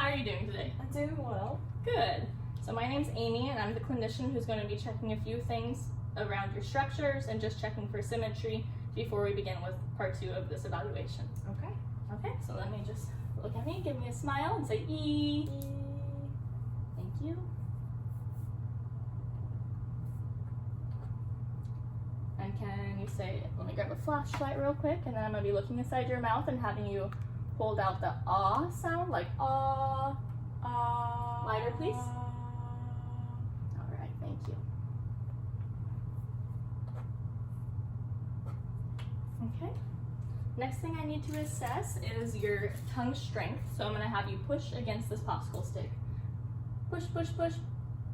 are you doing today? I'm doing well. Good. So my name's Amy, and I'm the clinician who's going to be checking a few things around your structures and just checking for symmetry before we begin with part 2 of this evaluation. Okay. Okay, so let me just look at me, give me a smile, and say E. Thank you. And can you say, let me grab a flashlight real quick, and then I'm going to be looking inside your mouth and having you hold out the ah sound, like ah. Lighter, please. All right, thank you. Okay. Next thing I need to assess is your tongue strength. So I'm going to have you push against this popsicle stick. Push, push, push.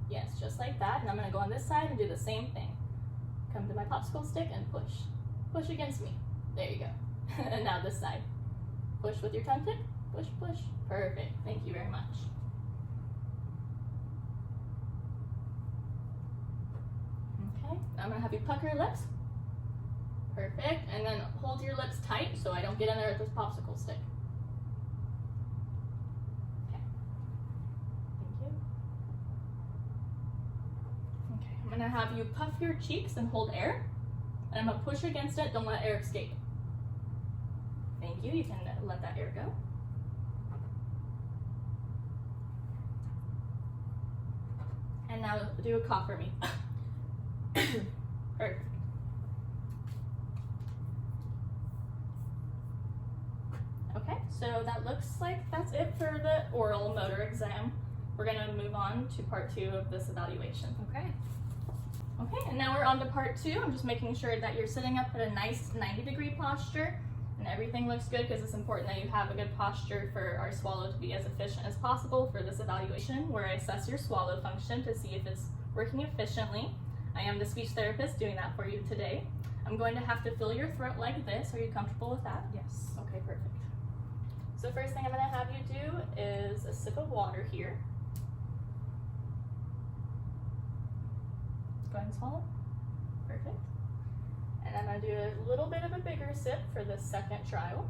Yes, just like that. And I'm going to go on this side and do the same thing. Come to my popsicle stick and push. Push against me. There you go. And now this side. Push with your tongue tip. Push, push. Perfect. Thank you very much. Okay, I'm going to have you pucker your lips. Perfect. And then hold your lips tight so I don't get in there with this popsicle stick. Okay. Thank you. Okay, I'm going to have you puff your cheeks and hold air. And I'm going to push against it. Don't let air escape. Thank you. You can let that air go. And now do a cough for me. Perfect. Okay, so that looks like that's it for the oral motor exam. We're going to move on to part 2 of this evaluation. Okay. Okay, and now we're on to part 2. I'm just making sure that you're sitting up at a nice 90-degree posture and everything looks good, because it's important that you have a good posture for our swallow to be as efficient as possible for this evaluation, where I assess your swallow function to see if it's working efficiently. I am the speech therapist doing that for you today. I'm going to have to fill your throat like this. Are you comfortable with that? Yes. Okay, perfect. So first thing I'm going to have you do is a sip of water here. Go ahead and swallow. Perfect. And I'm going to do a little bit of a bigger sip for the second trial.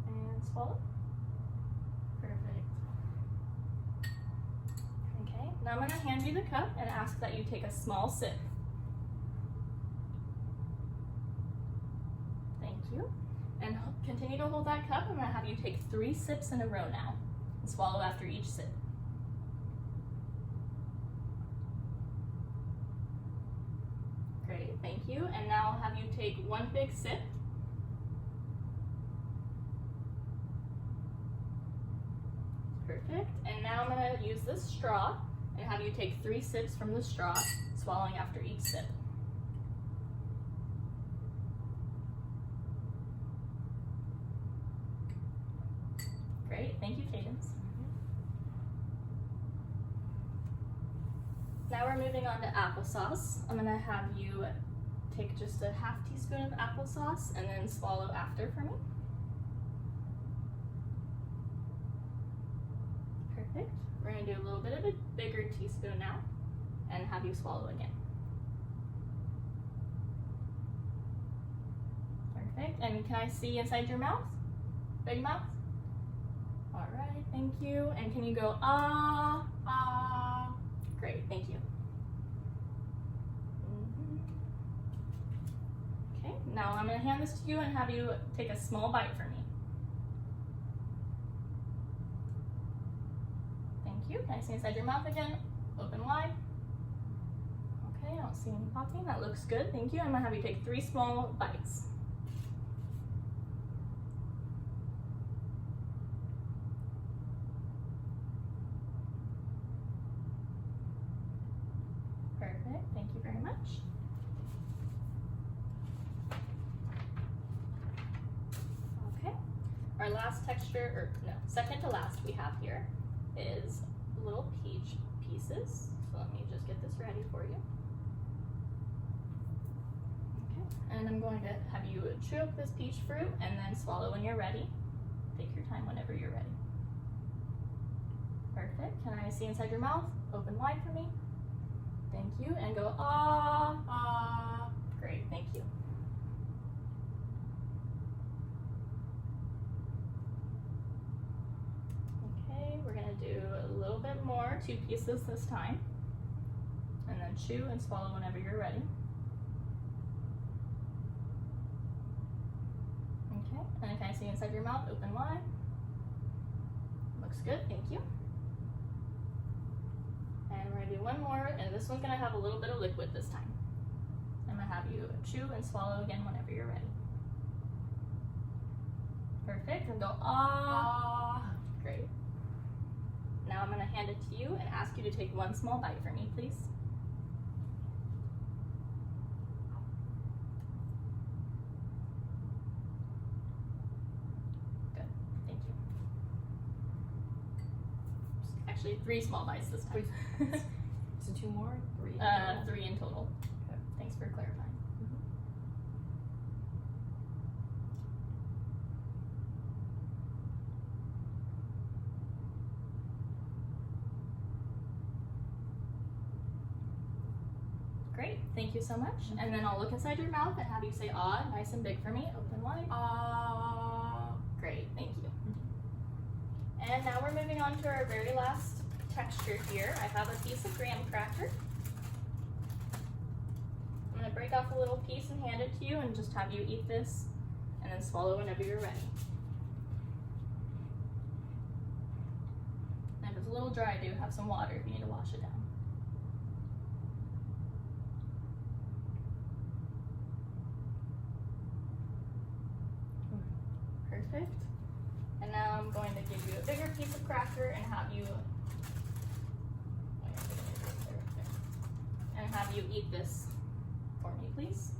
And swallow. Perfect. Okay, now I'm going to hand you the cup and ask that you take a small sip. Thank you. And continue to hold that cup. I'm going to have you take 3 sips in a row now and swallow after each sip. Great, thank you. And now I'll have you take 1 big sip. Perfect. And now I'm going to use this straw and have you take 3 sips from the straw, swallowing after each sip. Great, thank you, Cadence. Now we're moving on to applesauce. I'm going to have you take just a ½ teaspoon of applesauce and then swallow after for me. Perfect. We're going to do a little bit of a bigger teaspoon now and have you swallow again. Perfect. And can I see inside your mouth? Big mouth? All right, thank you. And can you go ah, ah? Great, thank you. Okay, now I'm going to hand this to you and have you take a small bite for me. Thank you. Can I see inside your mouth again? Open wide. Okay, I don't see any popping. That looks good. Thank you. I'm going to have you take 3 small bites. Perfect. Thank you very much. Okay. Our last texture, or no, second to last we have here is little peach pieces. So let me just get this ready for you. Okay. And I'm going to have you chew up this peach fruit and then swallow when you're ready. Take your time whenever you're ready. Perfect. Can I see inside your mouth? Open wide for me. Thank you. And go ah, ah. Great, thank you. bit more, 2 pieces this time. And then chew and swallow whenever you're ready. Okay, and can I see inside your mouth? Open wide. Looks good, thank you. And we're gonna do one more, and this one's gonna have a little bit of liquid this time. I'm gonna have you chew and swallow again whenever you're ready. Perfect, and go ah. Great. Now I'm gonna hand it to you and ask you to take one small bite for me, please. Good, thank you. Actually, 3 small bites this time. So 2 more? 3 in 3 in total. Okay. Thanks for clarifying. Great, thank you so much. And then I'll look inside your mouth and have you say ah, nice and big for me. Open wide. Ah. Great, thank you. And now we're moving on to our very last texture here. I have a piece of graham cracker. I'm gonna break off a little piece and hand it to you and just have you eat this and then swallow whenever you're ready. And if it's a little dry, do have some water if you need to wash it down. Perfect. And now I'm going to give you a bigger piece of cracker and have you eat this for me, please.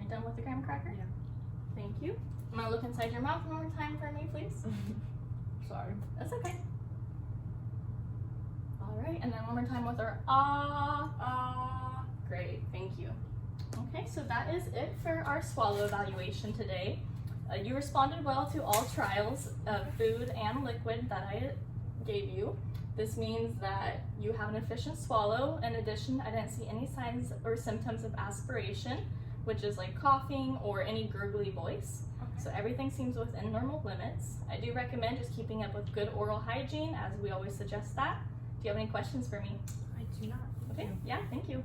Done with the graham cracker? Yeah. Thank you. I'm gonna look inside your mouth one more time for me, please. Sorry. That's okay. All right, and then one more time with our ah, ah. Great, thank you. Okay, so that is it for our swallow evaluation today. You responded well to all trials of food and liquid that I gave you. This means that you have an efficient swallow. In addition, I didn't see any signs or symptoms of aspiration, which is like coughing or any gurgly voice. Okay. So everything seems within normal limits. I do recommend just keeping up with good oral hygiene, as we always suggest that. Do you have any questions for me? I do not. Okay, yeah, thank you.